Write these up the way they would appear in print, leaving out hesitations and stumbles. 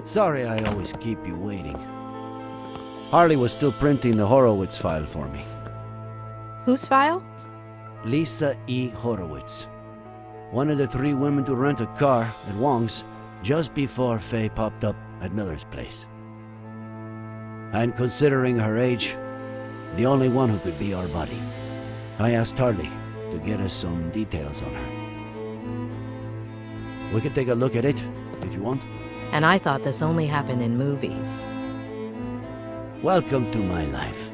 Sorry I always keep you waiting. Harley was still printing the Horowitz file for me. Whose file? Lisa E. Horowitz. One of the 3 women to rent a car at Wong's just before Faye popped up at Miller's place. And considering her age, the only one who could be our buddy. I asked Harley to get us some details on her. We can take a look at it, if you want. And I thought this only happened in movies. Welcome to my life.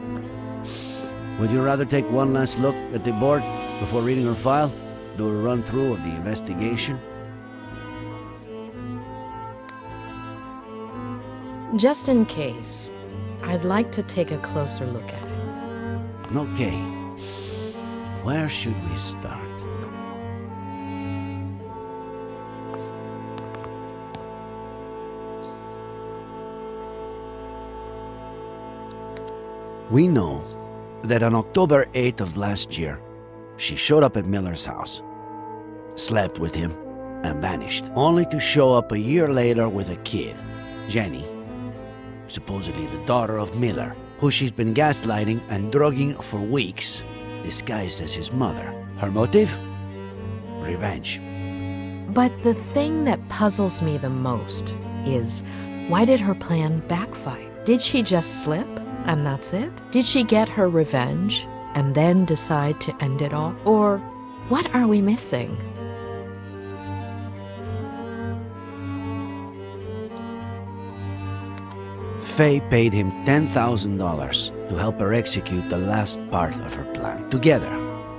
Would you rather take one last look at the board before reading her file? Do a run-through of the investigation? Just in case, I'd like to take a closer look at it. Okay. Where should we start? We know that on October 8th of last year, she showed up at Miller's house, slept with him, and vanished, only to show up a year later with a kid, Jenny, supposedly the daughter of Miller, who she's been gaslighting and drugging for weeks, disguised as his mother. Her motive? Revenge. But the thing that puzzles me the most is, why did her plan backfire? Did she just slip, and that's it? Did she get her revenge, and then decide to end it all? Or what are we missing? Faye paid him $10,000 to help her execute the last part of her plan. Together,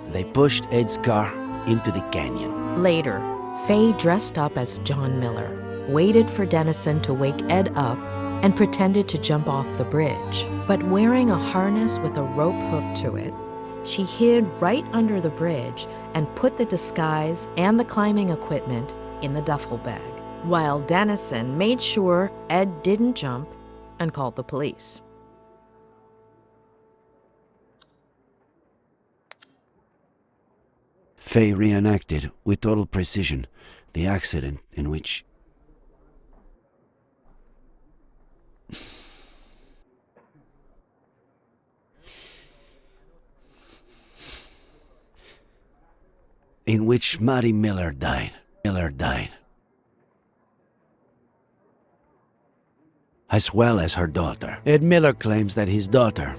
they pushed Ed's car into the canyon. Later, Faye dressed up as John Miller, waited for Dennison to wake Ed up, and pretended to jump off the bridge. But wearing a harness with a rope hook to it, she hid right under the bridge and put the disguise and the climbing equipment in the duffel bag, while Dennison made sure Ed didn't jump and called the police. Faye reenacted with total precision the accident in which Maddie Miller died. As well as her daughter. Ed Miller claims that his daughter,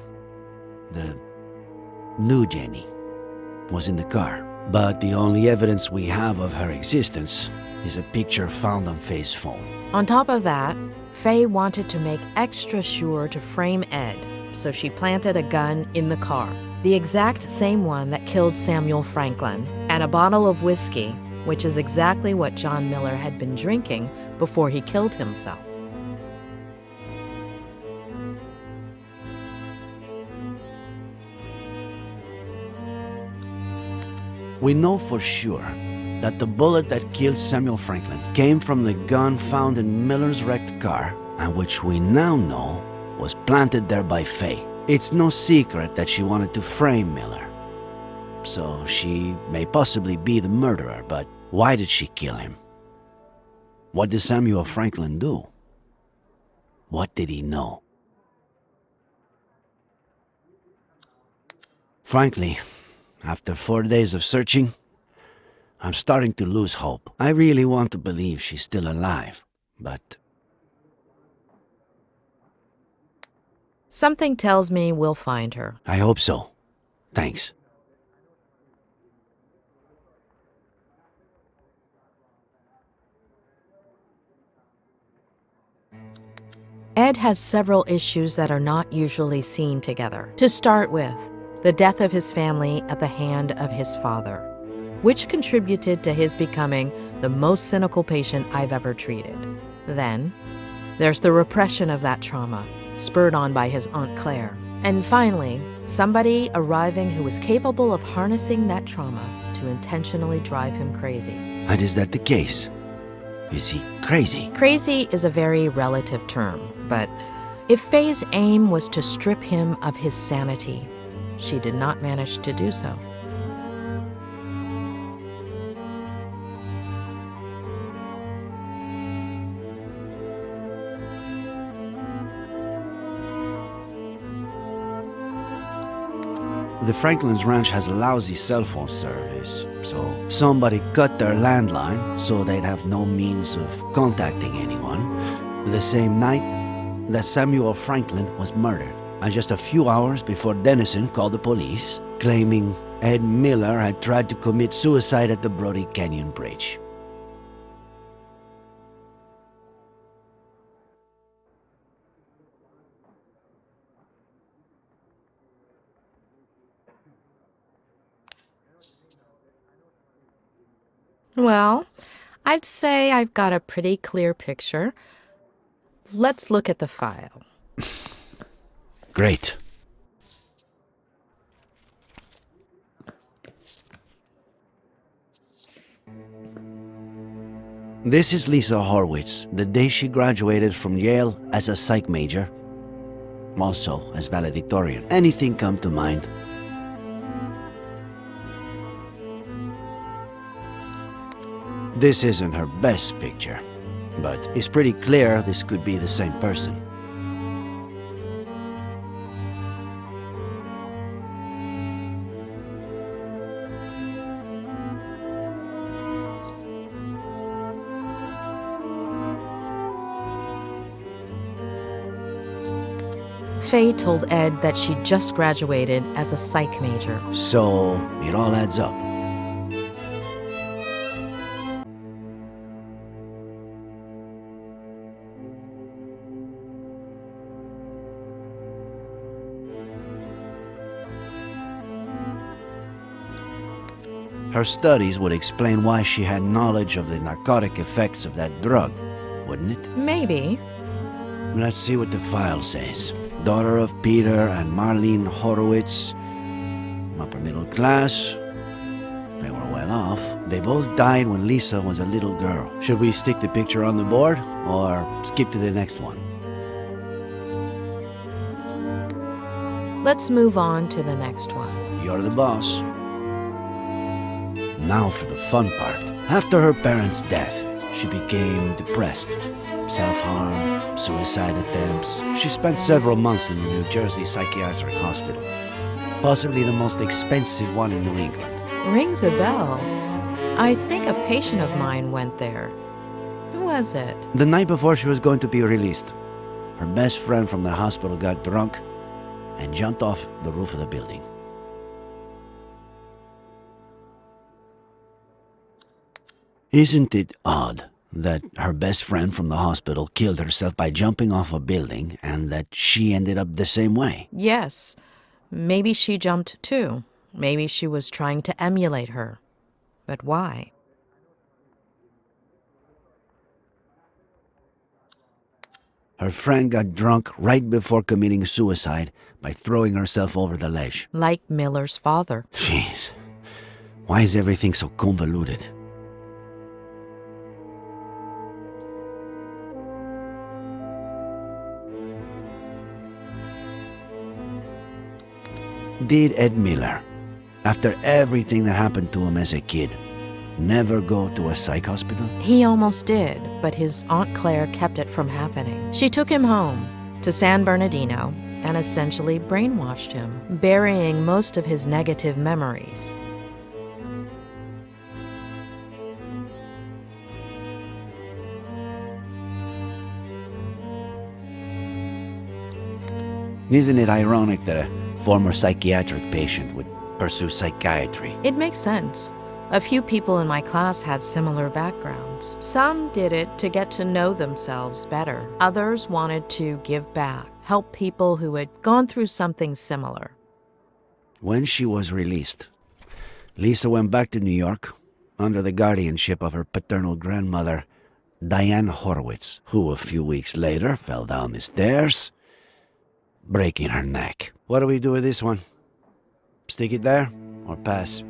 the new Jenny, was in the car. But the only evidence we have of her existence is a picture found on Faye's phone. On top of that, Faye wanted to make extra sure to frame Ed, so she planted a gun in the car, the exact same one that killed Samuel Franklin, and a bottle of whiskey, which is exactly what John Miller had been drinking before he killed himself. We know for sure that the bullet that killed Samuel Franklin came from the gun found in Miller's wrecked car, and which we now know was planted there by Faye. It's no secret that she wanted to frame Miller. So she may possibly be the murderer, but why did she kill him? What did Samuel Franklin do? What did he know? Frankly, after 4 days of searching, I'm starting to lose hope. I really want to believe she's still alive, but Something tells me we'll find her. I hope so. Thanks. Ed has several issues that are not usually seen together. To start with, the death of his family at the hand of his father, which contributed to his becoming the most cynical patient I've ever treated. Then, there's the repression of that trauma, spurred on by his Aunt Claire. And finally, somebody arriving who was capable of harnessing that trauma to intentionally drive him crazy. And is that the case? Is he crazy? Crazy is a very relative term, but if Faye's aim was to strip him of his sanity, she did not manage to do so. The Franklin's ranch has lousy cell phone service, so somebody cut their landline so they'd have no means of contacting anyone. The same night that Samuel Franklin was murdered, and just a few hours before Dennison called the police, claiming Ed Miller had tried to commit suicide at the Brody Canyon Bridge. Well, I'd say I've got a pretty clear picture. Let's look at the file. Great. This is Lisa Horwitz, the day she graduated from Yale as a psych major, also as valedictorian. Anything come to mind? This isn't her best picture, but it's pretty clear this could be the same person. Faye told Ed that she just graduated as a psych major. So it all adds up. Her studies would explain why she had knowledge of the narcotic effects of that drug, wouldn't it? Maybe. Let's see what the file says. Daughter of Peter and Marlene Horowitz, upper middle class. They were well off. They both died when Lisa was a little girl. Should we stick the picture on the board or skip to the next one? Let's move on to the next one. You're the boss. Now for the fun part. After her parents' death, she became depressed. Self-harm, suicide attempts. She spent several months in the New Jersey Psychiatric Hospital, possibly the most expensive one in New England. Rings a bell. I think a patient of mine went there. Who was it? The night before she was going to be released, her best friend from the hospital got drunk and jumped off the roof of the building. Isn't it odd that her best friend from the hospital killed herself by jumping off a building and that she ended up the same way? Yes. Maybe she jumped too. Maybe she was trying to emulate her. But why? Her friend got drunk right before committing suicide by throwing herself over the ledge. Like Miller's father. Jeez. Why is everything so convoluted? Did Ed Miller, after everything that happened to him as a kid, never go to a psych hospital? He almost did, but his Aunt Claire kept it from happening. She took him home to San Bernardino and essentially brainwashed him, burying most of his negative memories. Isn't it ironic that a former psychiatric patient would pursue psychiatry? It makes sense. A few people in my class had similar backgrounds. Some did it to get to know themselves better. Others wanted to give back, help people who had gone through something similar. When she was released, Lisa went back to New York under the guardianship of her paternal grandmother, Diane Horowitz, who a few weeks later fell down the stairs, breaking her neck. What do we do with this one? Stick it there or pass?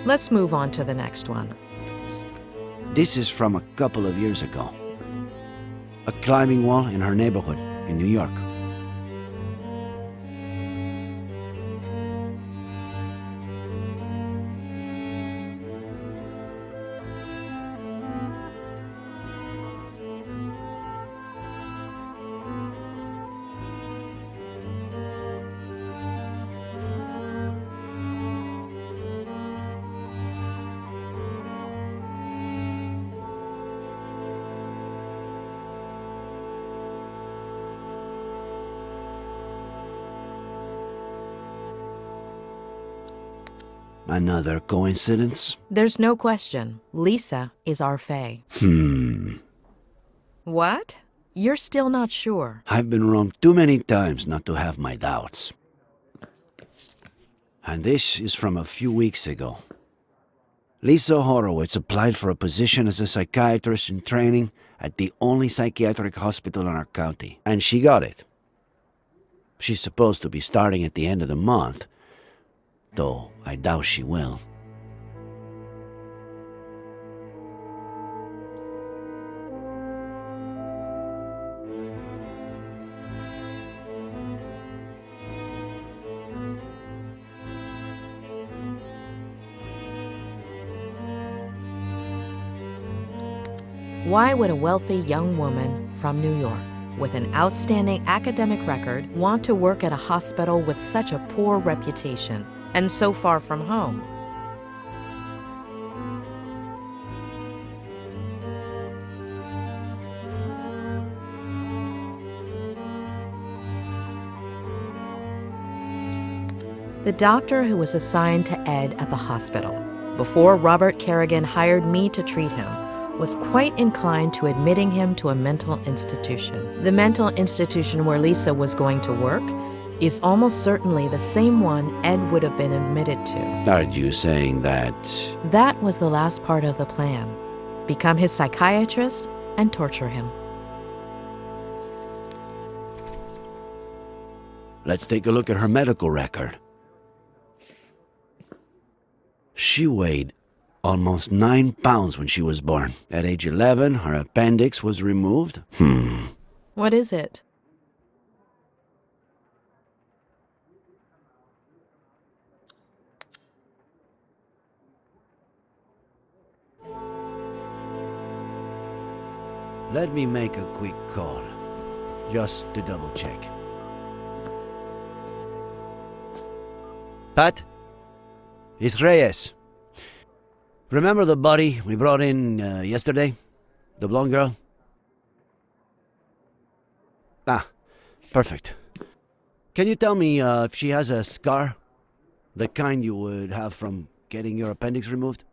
Let's move on to the next one. This is from a couple of years ago. A climbing wall in her neighborhood in New York. Another coincidence? There's no question. Lisa is our Fae. What? You're still not sure. I've been wrong too many times not to have my doubts. And this is from a few weeks ago. Lisa Horowitz applied for a position as a psychiatrist in training at the only psychiatric hospital in our county, and she got it. She's supposed to be starting at the end of the month, though I doubt she will. Why would a wealthy young woman from New York with an outstanding academic record want to work at a hospital with such a poor reputation and so far from home? The doctor who was assigned to Ed at the hospital before Robert Kerrigan hired me to treat him was quite inclined to admitting him to a mental institution. The mental institution where Lisa was going to work is almost certainly the same one Ed would have been admitted to. Are you saying that? That was the last part of the plan. Become his psychiatrist and torture him. Let's take a look at her medical record. She weighed almost 9 pounds when she was born. At age 11, her appendix was removed. What is it? Let me make a quick call, just to double check. Pat? It's Reyes. Remember the body we brought in yesterday? The blonde girl? Ah, perfect. Can you tell me if she has a scar? The kind you would have from getting your appendix removed?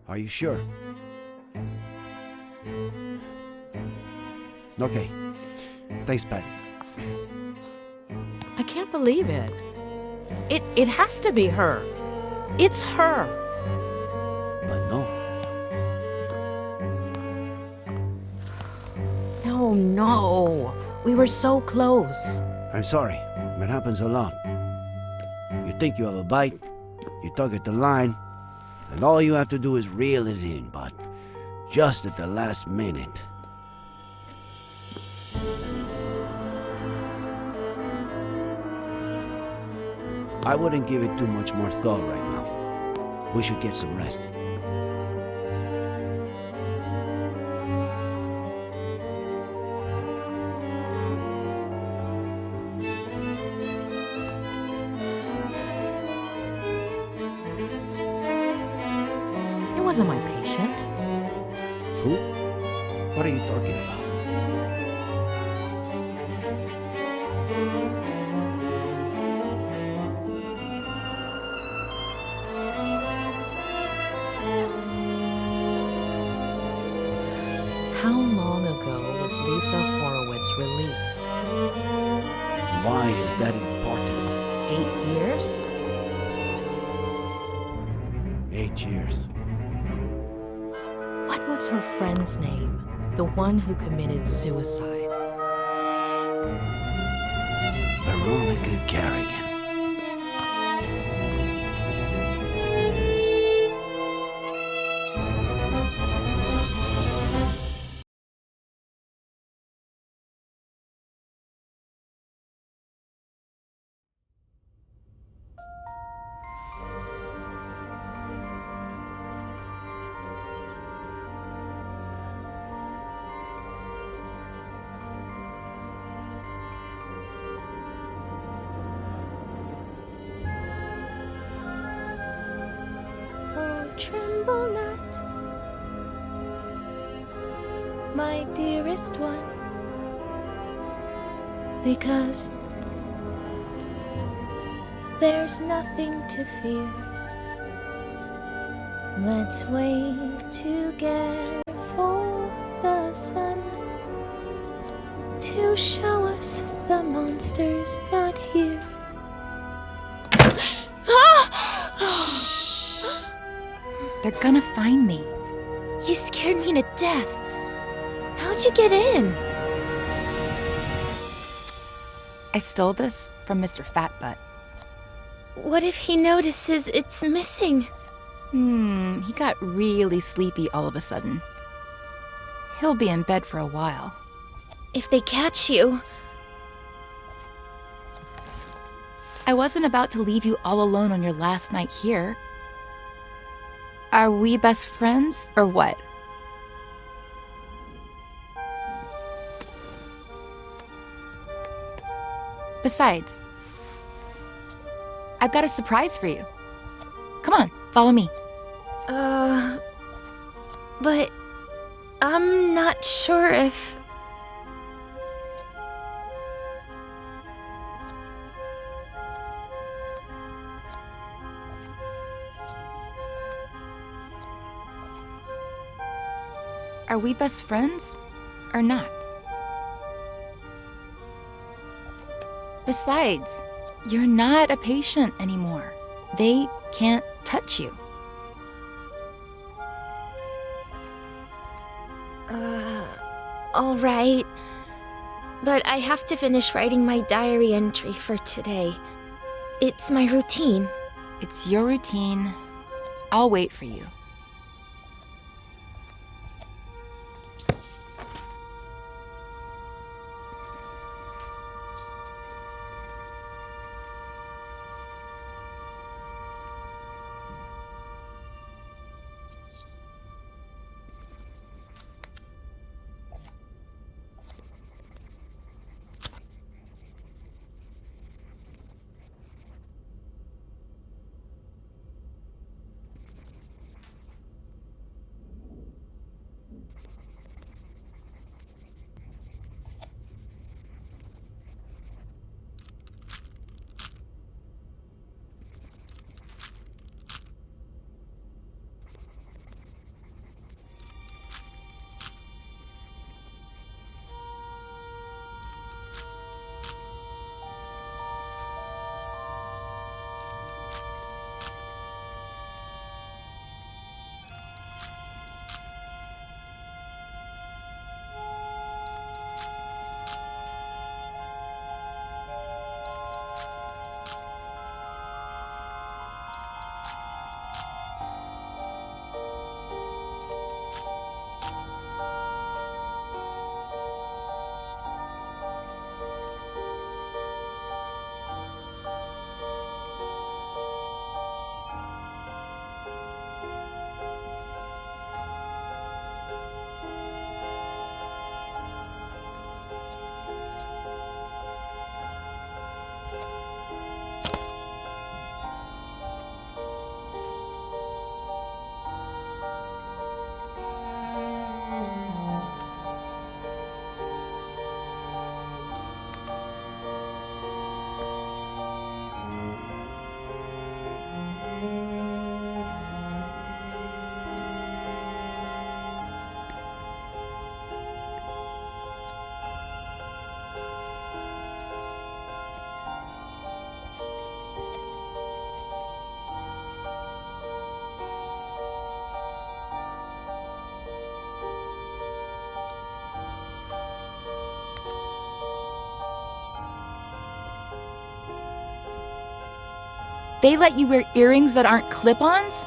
Are you sure? Okay. Thanks, Pat. I can't believe it. It has to be her. It's her. But no. No. We were so close. I'm sorry. It happens a lot. You think you have a bite, you tug at the line, and all you have to do is reel it in, but just at the last minute. I wouldn't give it too much more thought right now. We should get some rest. It wasn't my patient. Who? What are you talking about? How long ago was Lisa Horowitz released? Why is that important? 8 years? 8 years. What was her friend's name? The one who committed suicide. Veronica Kerrigan. Tremble not. my dearest one. Because there's nothing to fear. Let's wait together for the sun to show us the monster's not here. They're gonna find me. You scared me to death. How'd you get in? I stole this from Mr. Fatbutt. What if he notices it's missing? He got really sleepy all of a sudden. He'll be in bed for a while. If they catch you... I wasn't about to leave you all alone on your last night here. Are we best friends, or what? Besides, I've got a surprise for you. Come on, follow me. But I'm not sure if... Are we best friends, or not? Besides, you're not a patient anymore. They can't touch you. All right. But I have to finish writing my diary entry for today. It's my routine. It's your routine. I'll wait for you. They let you wear earrings that aren't clip-ons?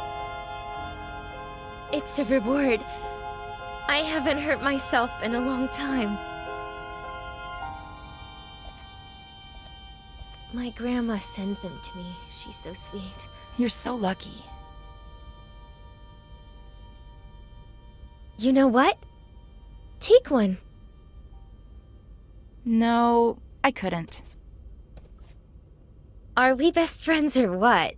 It's a reward. I haven't hurt myself in a long time. My grandma sends them to me. She's so sweet. You're so lucky. You know what? Take one. No, I couldn't. Are we best friends or what?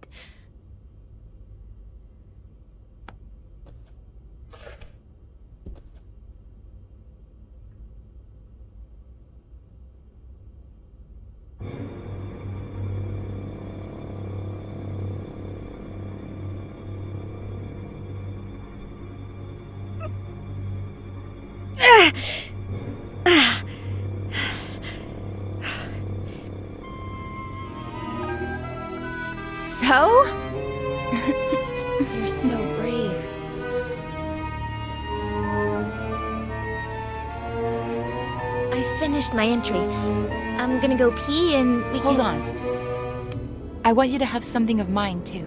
So? You're so brave. I finished my entry. I'm gonna go pee and we Hold can... on. I want you to have something of mine, too.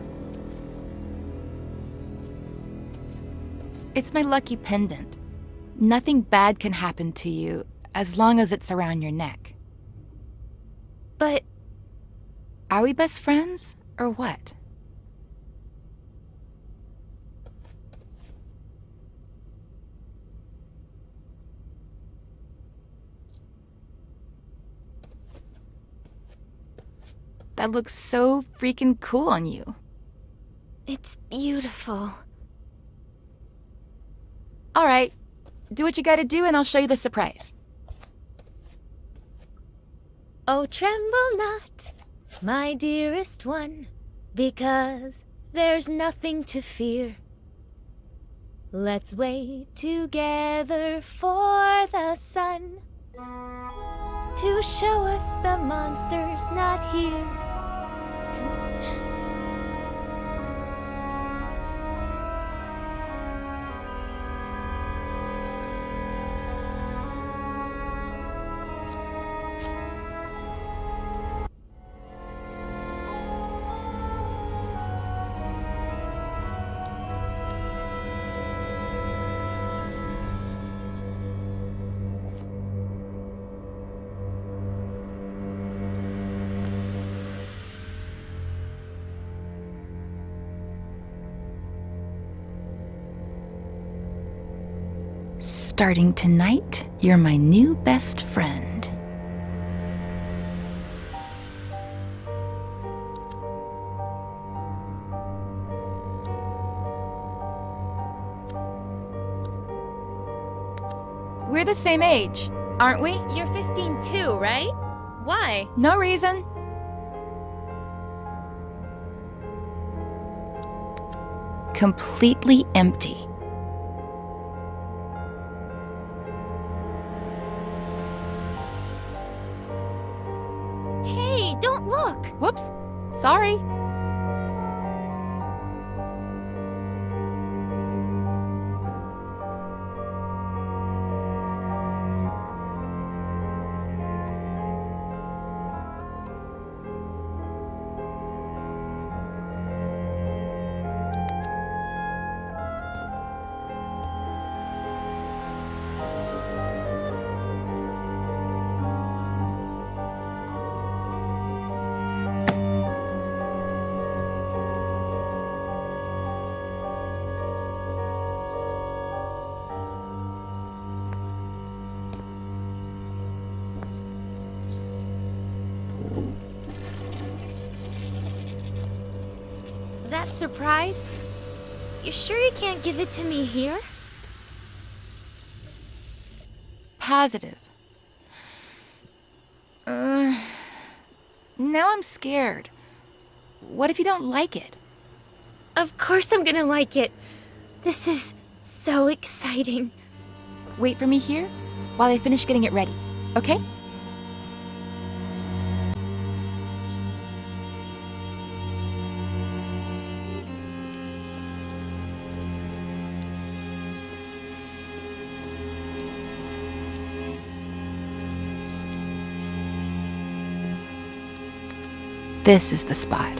It's my lucky pendant. Nothing bad can happen to you as long as it's around your neck. But Are we best friends, or what? That looks so freaking cool on you. it's beautiful. All right, do what you gotta do and I'll show you the surprise. Oh, tremble not, my dearest one, because there's nothing to fear. Let's wait together for the sun to show us the monster's not here. Starting tonight, you're my new best friend. We're the same age, aren't we? You're 15 too, right? Why? No reason. Completely empty. Hey, don't look! Whoops, sorry. That surprise? You sure you can't give it to me here? Positive. Now I'm scared. What if you don't like it? Of course I'm gonna like it. This is so exciting. Wait for me here while I finish getting it ready, okay? This is the spot.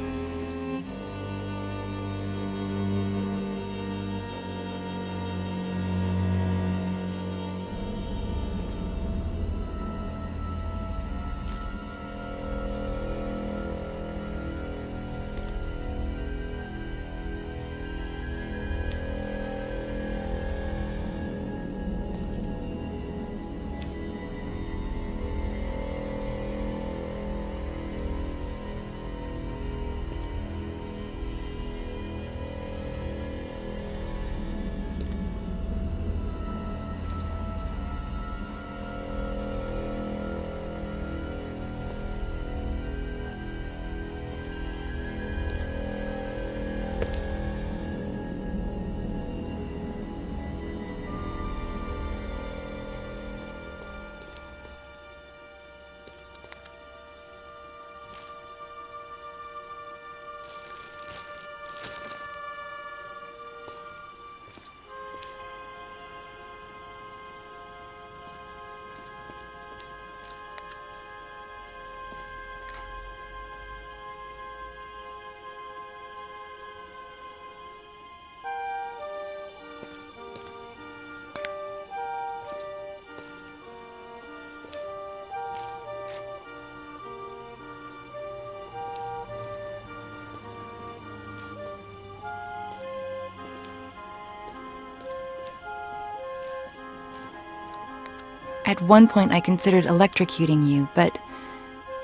At one point, I considered electrocuting you, but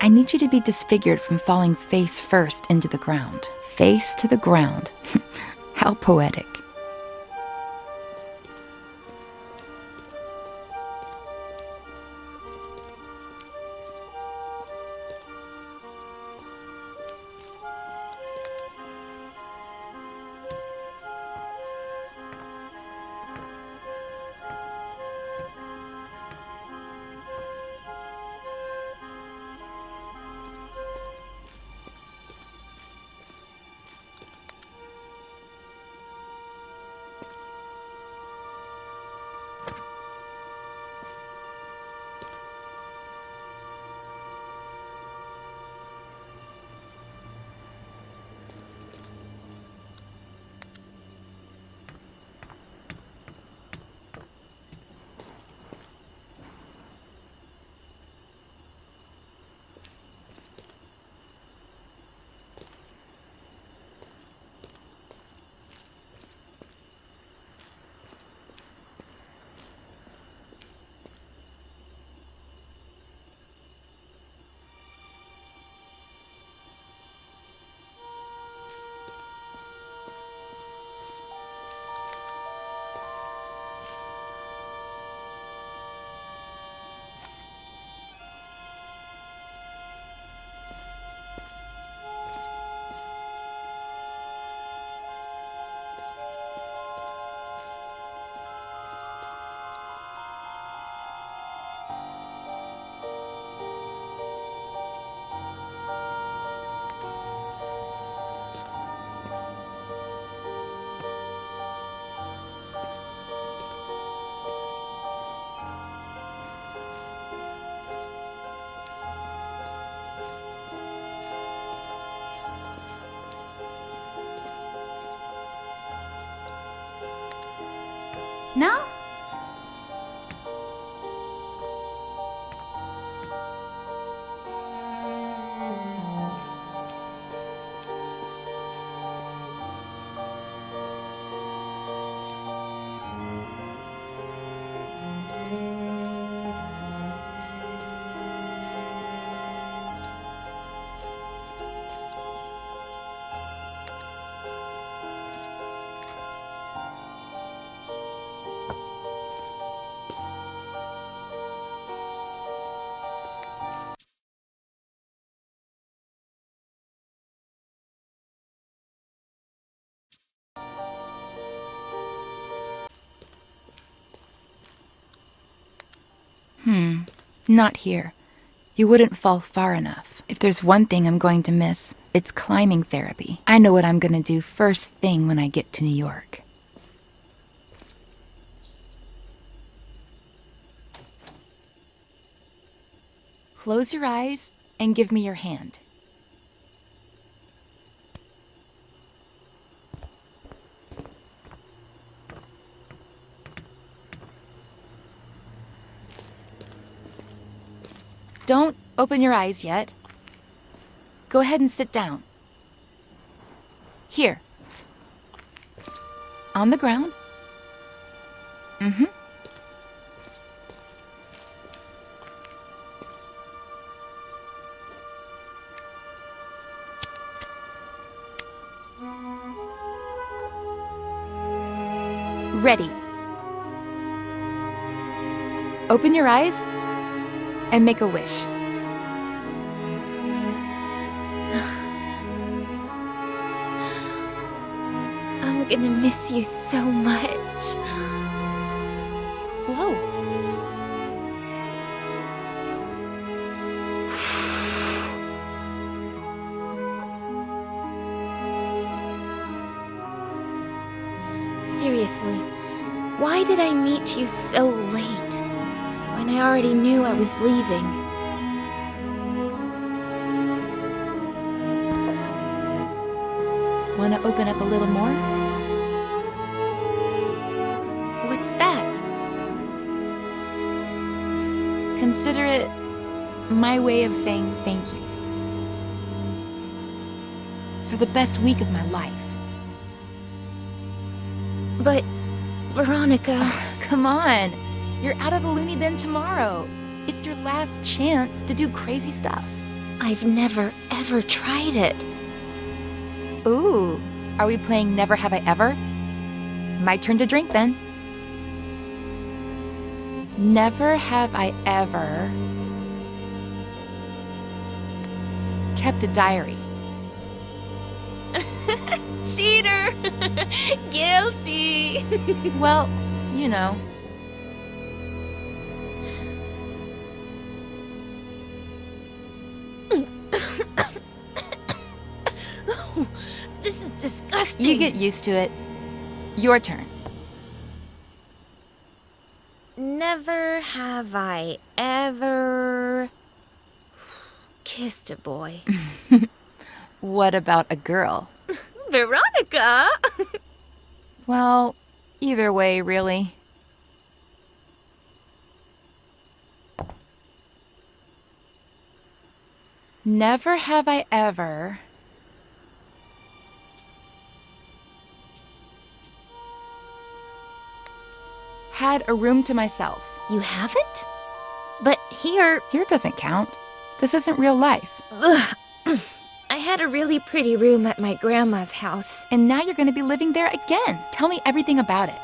I need you to be disfigured from falling face first into the ground. Face to the ground. How poetic. No? Not here. You wouldn't fall far enough. If there's one thing I'm going to miss, it's climbing therapy. I know what I'm gonna do first thing when I get to New York. Close your eyes and give me your hand. Don't open your eyes yet. Go ahead and sit down. Here. On the ground. Ready. Open your eyes and make a wish. I'm gonna miss you so much. Blow. Seriously, why did I meet you so late? When I already knew I was leaving. Want to open up a little more? What's that? Consider it my way of saying thank you. For the best week of my life. But, Veronica... Come on. You're out of the loony bin tomorrow. It's your last chance to do crazy stuff. I've never, ever tried it. Ooh, are we playing Never Have I Ever? My turn to drink then. Never have I ever kept a diary. Cheater! Guilty! Well, you know. Oh, this is disgusting. You get used to it. Your turn. Never have I ever kissed a boy. What about a girl? Veronica! Well, either way, really. Never have I ever had a room to myself. You haven't? But here... Here doesn't count. This isn't real life. Ugh. I had a really pretty room at my grandma's house. And now you're going to be living there again. Tell me everything about it.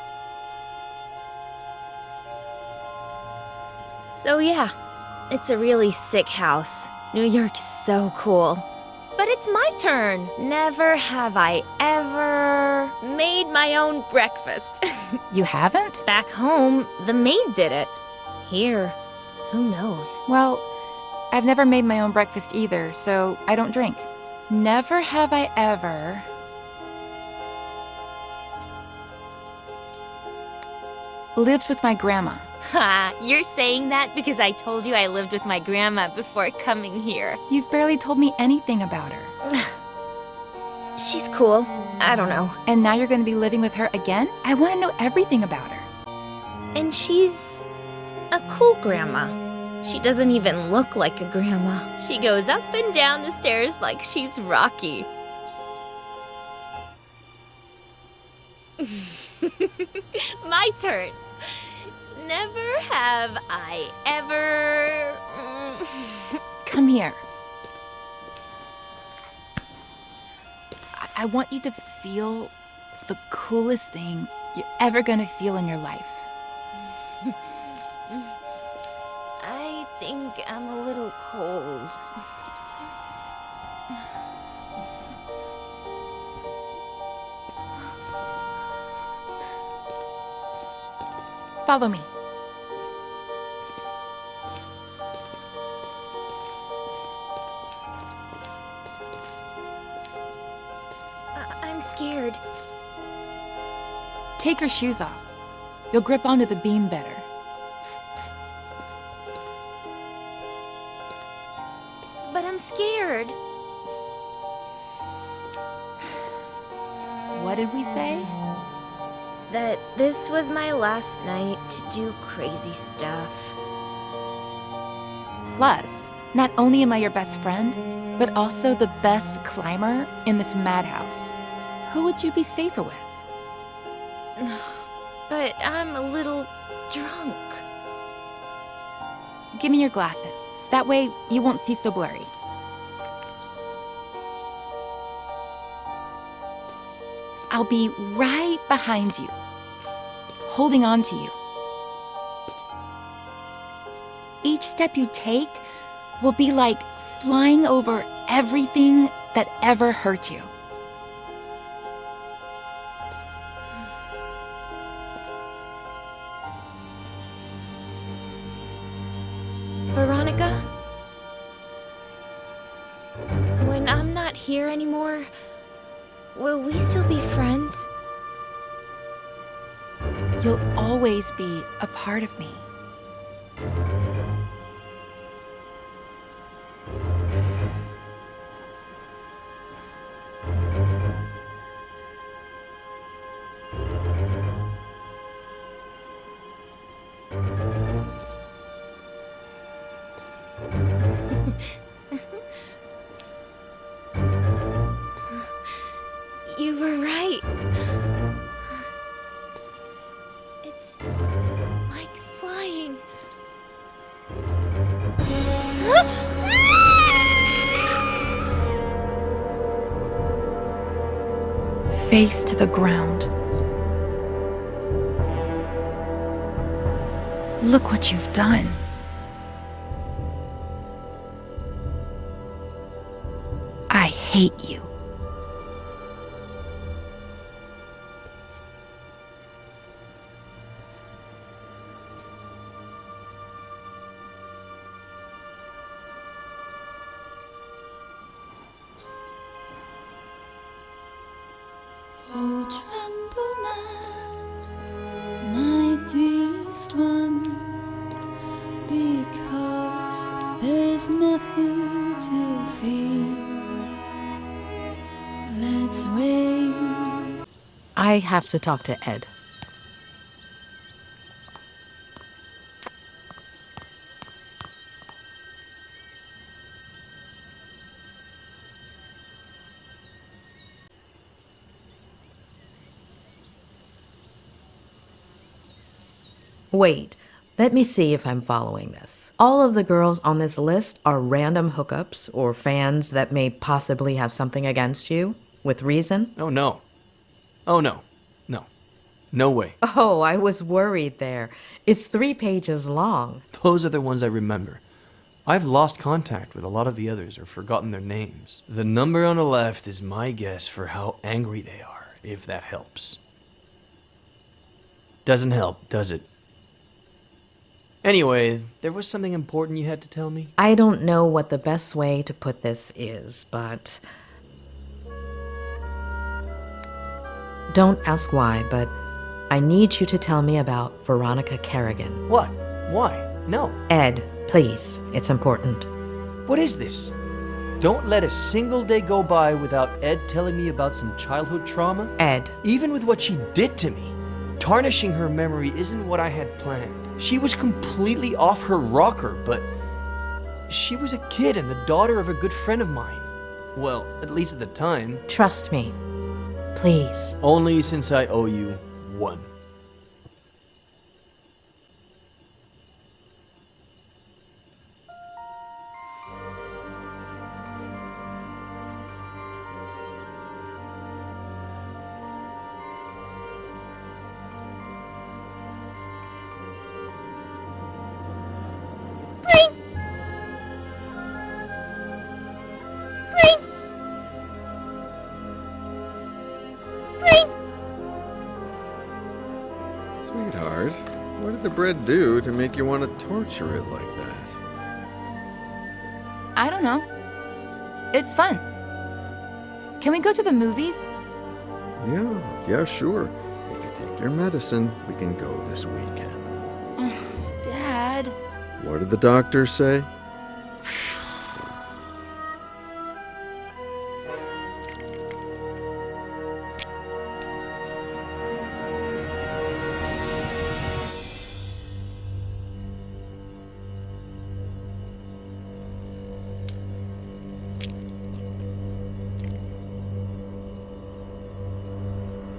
So yeah, it's a really sick house. New York's so cool. But it's my turn. Never have I ever made my own breakfast. You haven't? Back home, the maid did it. Here, who knows? Well, I've never made my own breakfast either, so I don't drink. Never have I ever lived with my grandma. Ha, you're saying that because I told you I lived with my grandma before coming here. You've barely told me anything about her. She's cool. I don't know. And now you're going to be living with her again? I want to know everything about her. And she's a cool grandma. She doesn't even look like a grandma. She goes up and down the stairs like she's Rocky. My turn. Never have I ever... Come here. I want you to feel the coolest thing you're ever gonna feel in your life. I think I'm a little cold. Follow me. I'm scared. Take your shoes off. You'll grip onto the beam better. But I'm scared. What did we say? That this was my last night to do crazy stuff. Plus, not only am I your best friend, but also the best climber in this madhouse. Who would you be safer with? But I'm a little drunk. Give me your glasses. That way, you won't see so blurry. I'll be right behind you, holding on to you. Each step you take will be like flying over everything that ever hurt you. Veronica? When I'm not here anymore, will we still be friends? You'll always be a part of me. You were right. It's like flying. Face to the ground. Look what you've done. I hate you. Oh, tremble not, my dearest one, because there is nothing to fear. Let's wait. I have to talk to Ed. Wait, let me see if I'm following this. All of the girls on this list are random hookups or fans that may possibly have something against you, with reason? Oh, no. Oh, no. No. No way. Oh, I was worried there. It's 3 pages long. Those are the ones I remember. I've lost contact with a lot of the others or forgotten their names. The number on the left is my guess for how angry they are, if that helps. Doesn't help, does it? Anyway, there was something important you had to tell me? I don't know what the best way to put this is, but... Don't ask why, but I need you to tell me about Veronica Kerrigan. What? Why? No. Ed, please, it's important. What is this? Don't let a single day go by without Ed telling me about some childhood trauma. Ed. Even with what she did to me, tarnishing her memory isn't what I had planned. She was completely off her rocker, but she was a kid and the daughter of a good friend of mine. Well, at least at the time. Trust me. Please. Only since I owe you one. Sweetheart, what did the bread do to make you want to torture it like that? I don't know. It's fun. Can we go to the movies? Yeah, sure. If you take your medicine, we can go this weekend. Oh, Dad. What did the doctor say?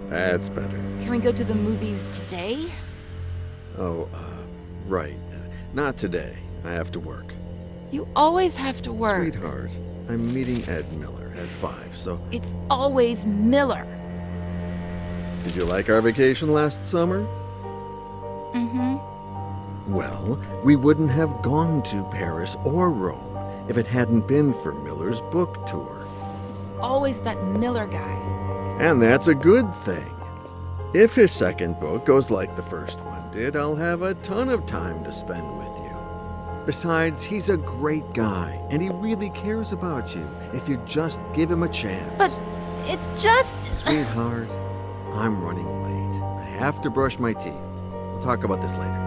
That's better. Can we go to the movies today? Oh, right. Not today. I have to work. You always have to work. Sweetheart, I'm meeting Ed Miller at 5, so... It's always Miller. Did you like our vacation last summer? Mm-hmm. Well, we wouldn't have gone to Paris or Rome if it hadn't been for Miller's book tour. It's always that Miller guy. And that's a good thing. If his second book goes like the first one did, I'll have a ton of time to spend with you. Besides, he's a great guy, and he really cares about you if you just give him a chance. But it's just... Sweetheart, I'm running late. I have to brush my teeth. We'll talk about this later.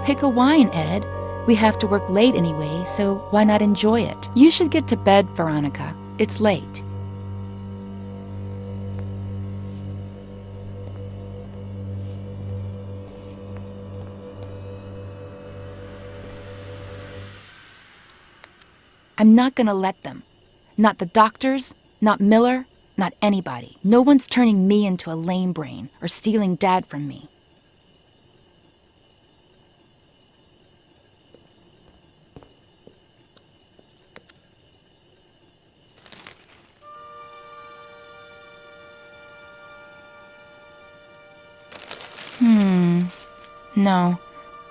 Pick a wine, Ed. We have to work late anyway, so why not enjoy it? You should get to bed, Veronica. It's late. I'm not gonna let them. Not the doctors, not Miller, not anybody. No one's turning me into a lame brain or stealing Dad from me. No.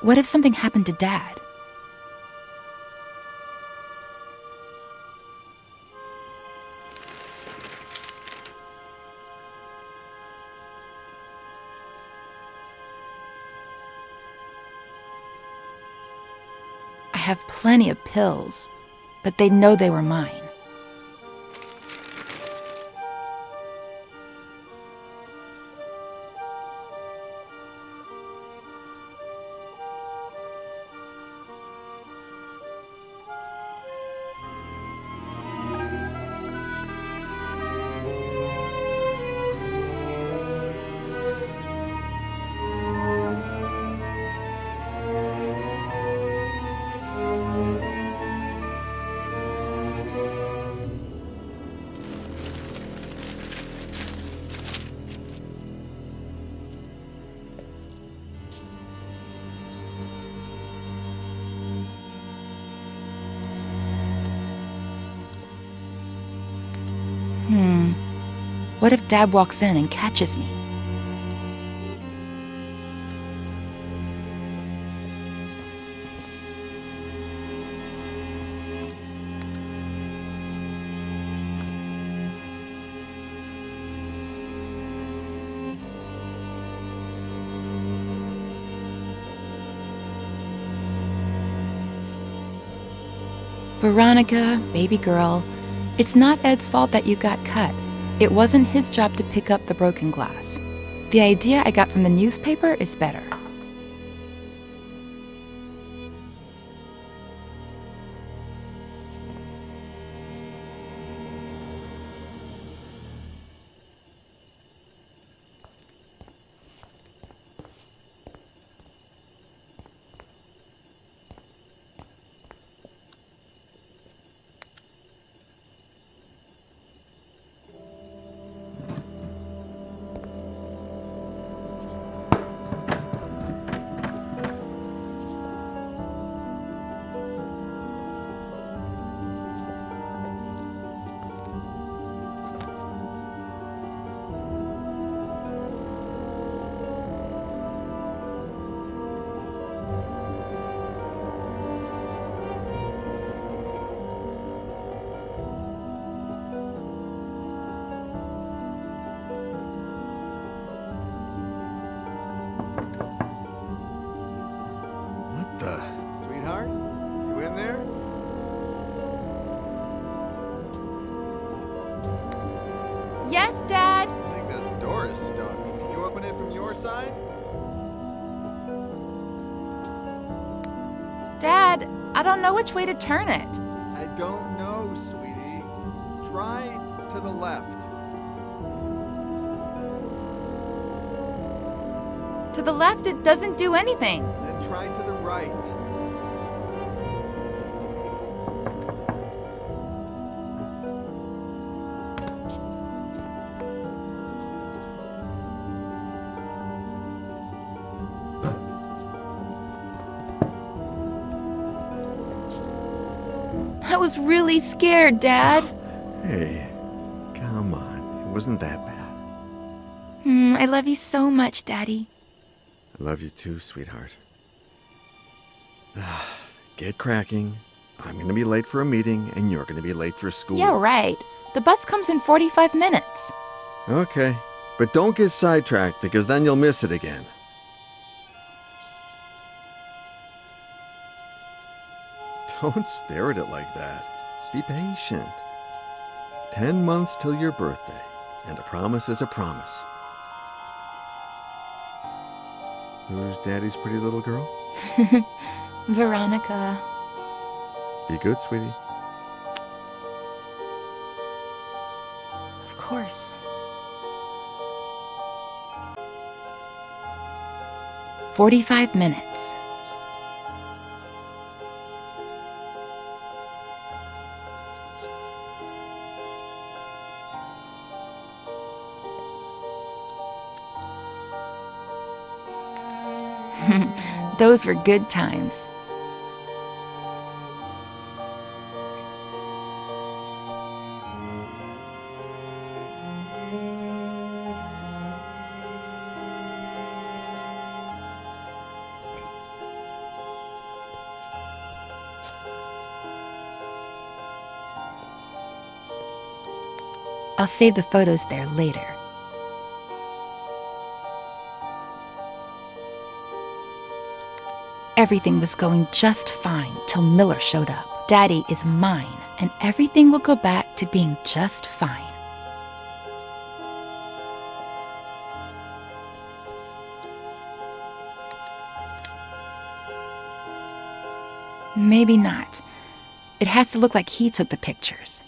What if something happened to Dad? I have plenty of pills, but they'd know they were mine. What if Dad walks in and catches me? Veronica, baby girl, it's not Ed's fault that you got cut. It wasn't his job to pick up the broken glass. The idea I got from the newspaper is better. Sweetheart? You in there? Yes, Dad! I think this door is stuck. Can you open it from your side? Dad, I don't know which way to turn it. I don't know, sweetie. Try to the left. To the left, it doesn't do anything. Then try to the right. I was really scared, Dad. Hey, come on. It wasn't that bad. I love you so much, Daddy. I love you too, sweetheart. Get cracking. I'm gonna be late for a meeting, and you're gonna be late for school. Yeah, right. The bus comes in 45 minutes. Okay, but don't get sidetracked, because then you'll miss it again. Don't stare at it like that. Be patient. 10 months till your birthday, and a promise is a promise. Who's Daddy's pretty little girl? Veronica. Be good, sweetie. Of course. "45 minutes. Those were good times. I'll save the photos there later. Everything was going just fine till Miller showed up. Daddy is mine, and everything will go back to being just fine. Maybe not. It has to look like he took the pictures.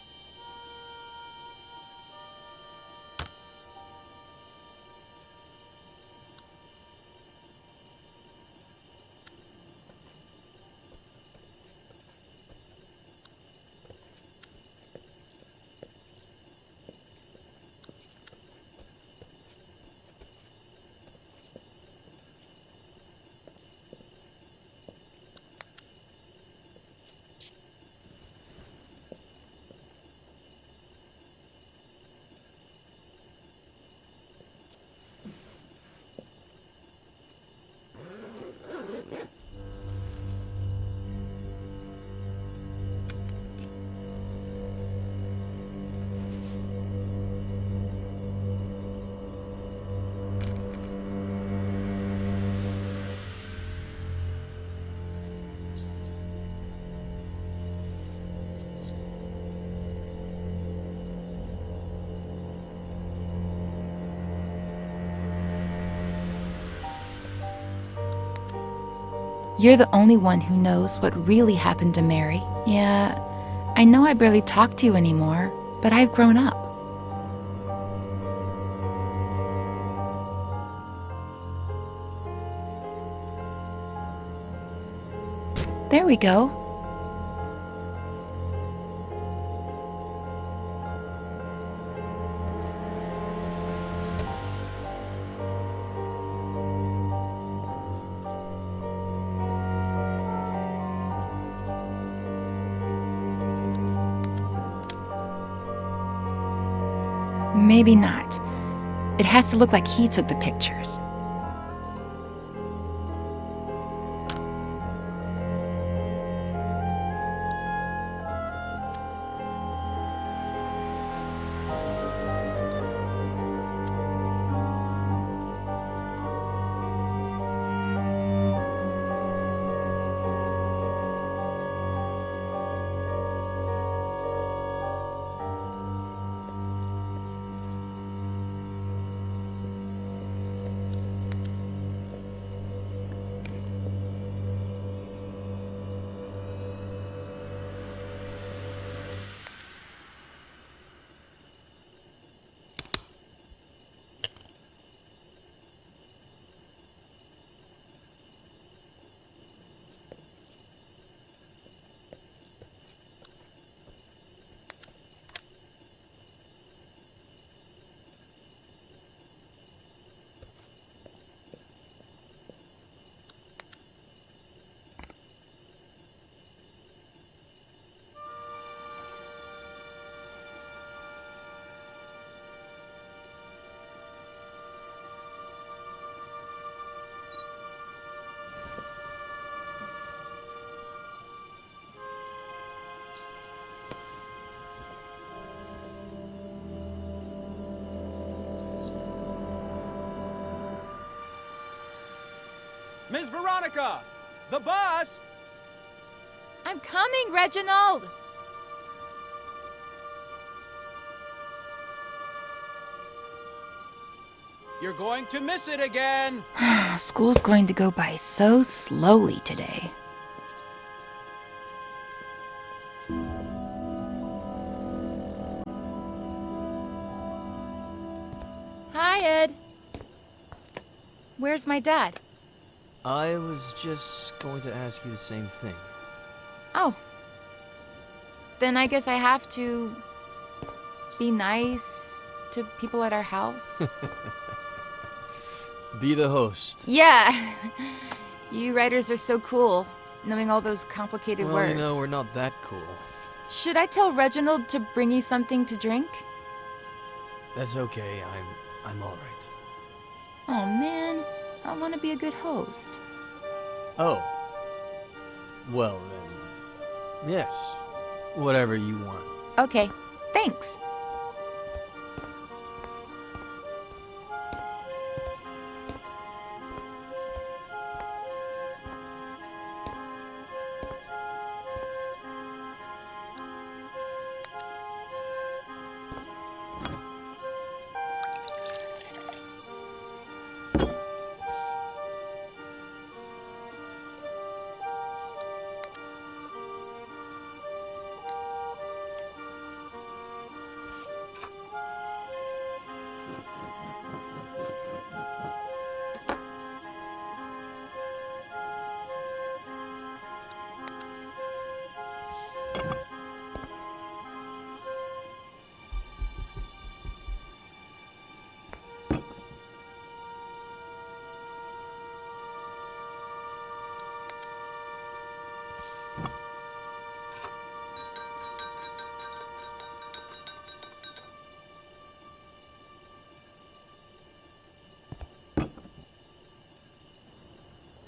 You're the only one who knows what really happened to Mary. Yeah, I know I barely talk to you anymore, but I've grown up. There we go. Maybe not. It has to look like he took the pictures. Miss Veronica! The bus! I'm coming, Reginald! You're going to miss it again! School's going to go by so slowly today. Hi, Ed. Where's my dad? I was just going to ask you the same thing. Oh. Then I guess I have to be nice to people at our house. Be the host. Yeah. You writers are so cool, knowing all those complicated Well, words. you know, we're not that cool. Should I tell Reginald to bring you something to drink? That's okay. I'm all right. Oh man, I want to be a good host. Oh. Well, then. Yes. Whatever you want. Okay, thanks.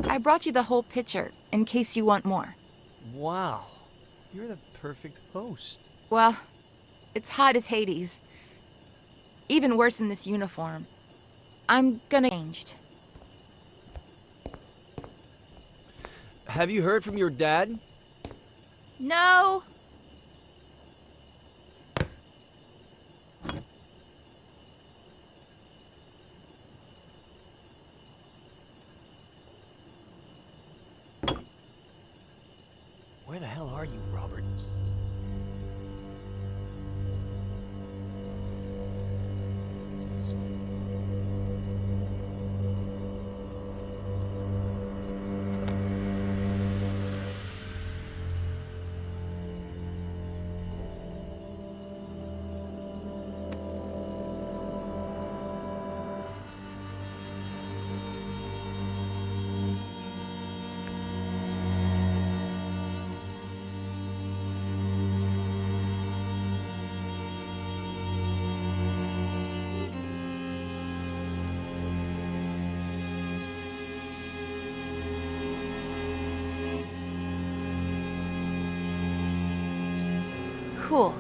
I brought you the whole picture, in case you want more. Wow. You're the perfect host. Well, it's hot as Hades. Even worse in this uniform. I'm gonna changed. Have you heard from your dad? No! Where the hell are you, Robert? Cool.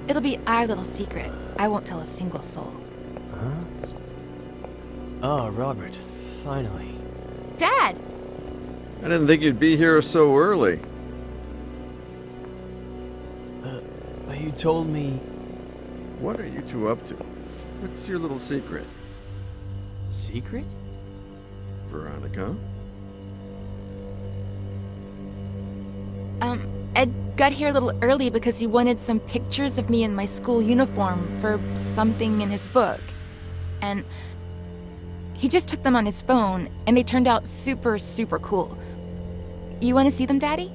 It'll be our little secret. I won't tell a single soul. Huh? Oh, Robert. Finally. Dad! I didn't think you'd be here so early. You told me... What are you two up to? What's your little secret? Secret? Veronica? Ed got here a little early because he wanted some pictures of me in my school uniform for something in his book. And he just took them on his phone, and they turned out super, super cool. You want to see them, Daddy?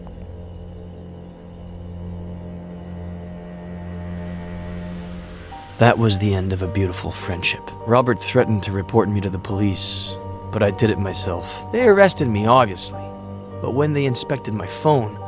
That was the end of a beautiful friendship. Robert threatened to report me to the police, but I did it myself. They arrested me, obviously. But when they inspected my phone,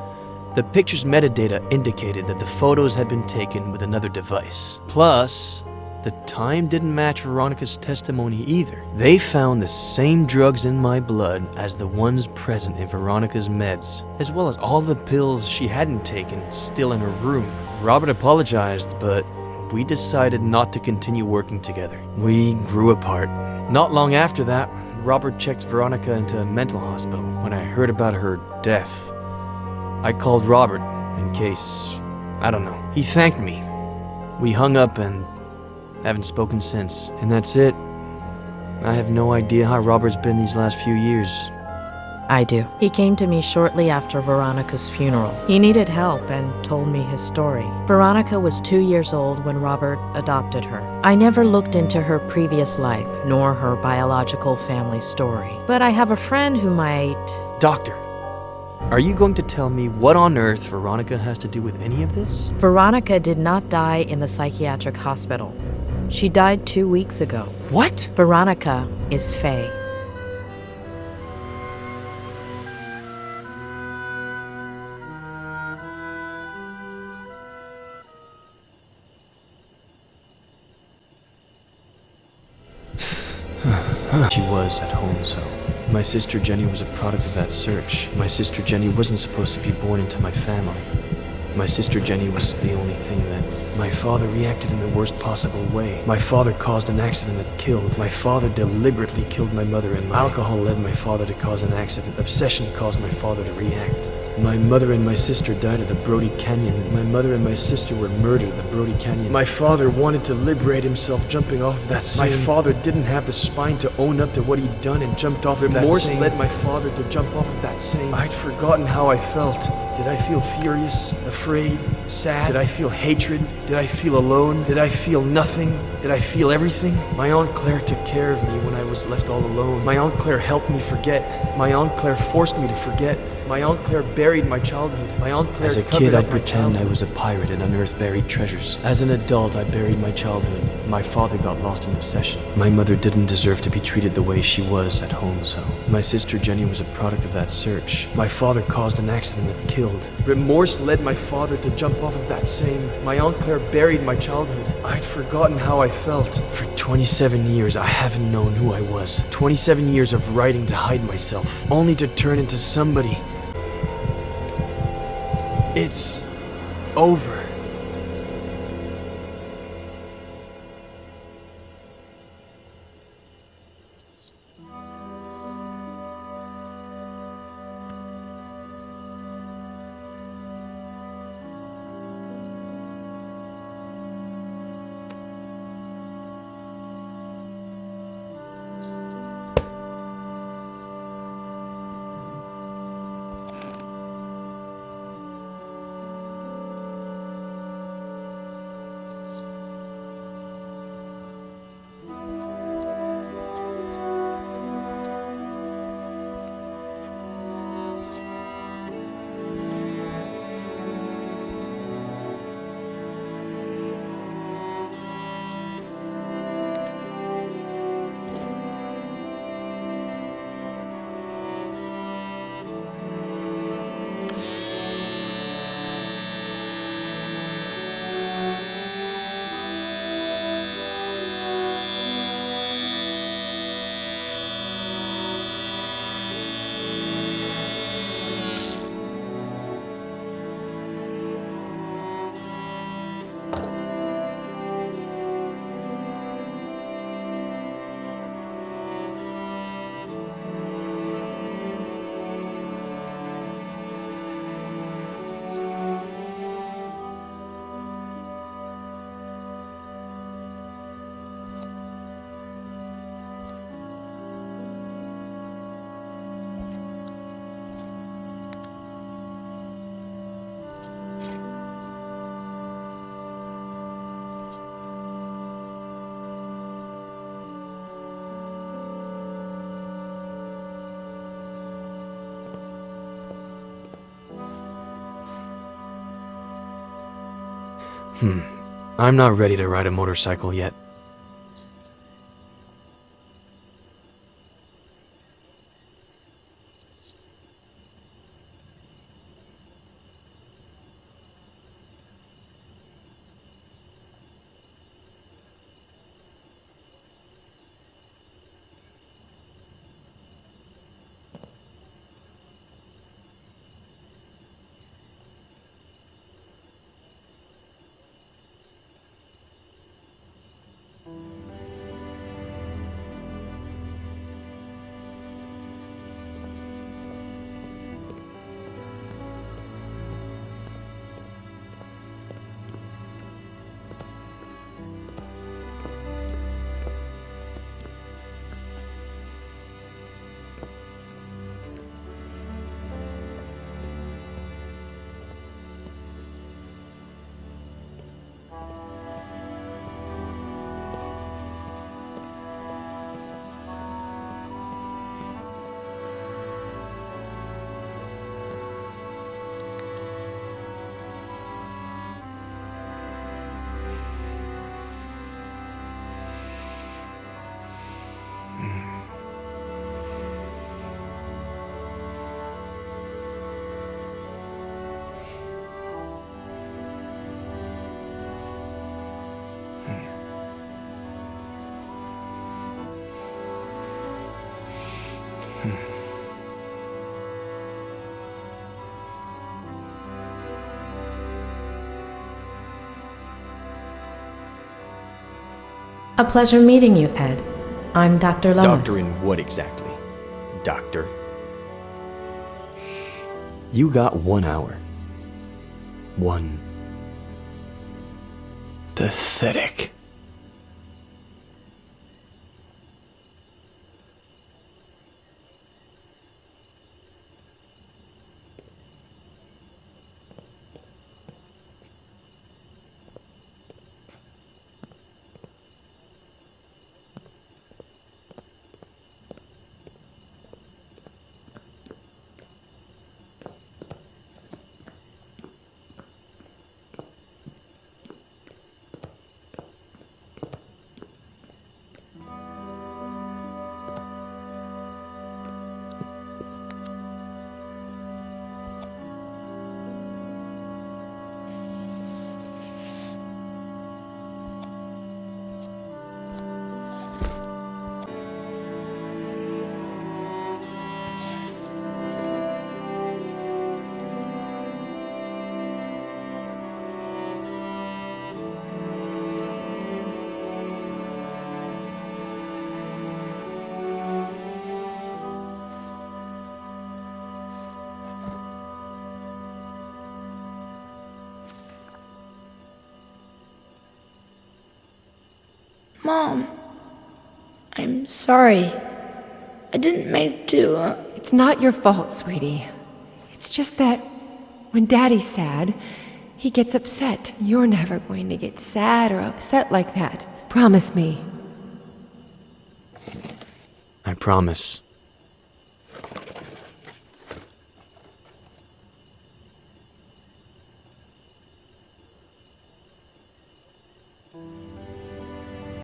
the picture's metadata indicated that the photos had been taken with another device. Plus, the time didn't match Veronica's testimony either. They found the same drugs in my blood as the ones present in Veronica's meds, as well as all the pills she hadn't taken still in her room. Robert apologized, but we decided not to continue working together. We grew apart. Not long after that, Robert checked Veronica into a mental hospital when I heard about her death. I called Robert in case, I don't know. He thanked me. We hung up and haven't spoken since. And that's it. I have no idea how Robert's been these last few years. I do. He came to me shortly after Veronica's funeral. He needed help and told me his story. Veronica was 2 years old when Robert adopted her. I never looked into her previous life, nor her biological family story. But I have a friend who might... Doctor, are you going to tell me what on earth Veronica has to do with any of this? Veronica did not die in the psychiatric hospital. She died 2 weeks ago. What? Veronica is Faye. She was at home, so. My sister Jenny was a product of that search. My sister Jenny wasn't supposed to be born into my family. My sister Jenny was the only thing that... My father reacted in the worst possible way. My father caused an accident that killed. My father deliberately killed my mother, and alcohol led my father to cause an accident. Obsession caused my father to react. My mother and my sister died at the Brody Canyon. My mother and my sister were murdered at the Brody Canyon. My father wanted to liberate himself jumping off of that same... My father didn't have the spine to own up to what he'd done and jumped off of that same... Remorse led my father to jump off of that same... I'd forgotten how I felt. Did I feel furious, afraid, sad? Did I feel hatred? Did I feel alone? Did I feel nothing? Did I feel everything? My Aunt Claire took care of me when I was left all alone. My Aunt Claire helped me forget. My Aunt Claire forced me to forget. My Aunt Claire buried my childhood. My Aunt Claire... As a kid, I'd pretend I was a pirate and unearthed buried treasures. As an adult, I buried my childhood. My father got lost in obsession. My mother didn't deserve to be treated the way she was at home, so... My sister Jenny was a product of that search. My father caused an accident that killed. Remorse led my father to jump off of that same... My Aunt Claire buried my childhood. I'd forgotten how I felt. For 27 years, I haven't known who I was. 27 years of writing to hide myself, only to turn into somebody. It's over. I'm not ready to ride a motorcycle yet. A pleasure meeting you, Ed. I'm Dr. Lomas. Doctor in what exactly? Doctor? You got 1 hour. One. Pathetic. Mom, I'm sorry. I didn't mean to. It's not your fault, sweetie. It's just that when Daddy's sad, he gets upset. You're never going to get sad or upset like that. Promise me. I promise.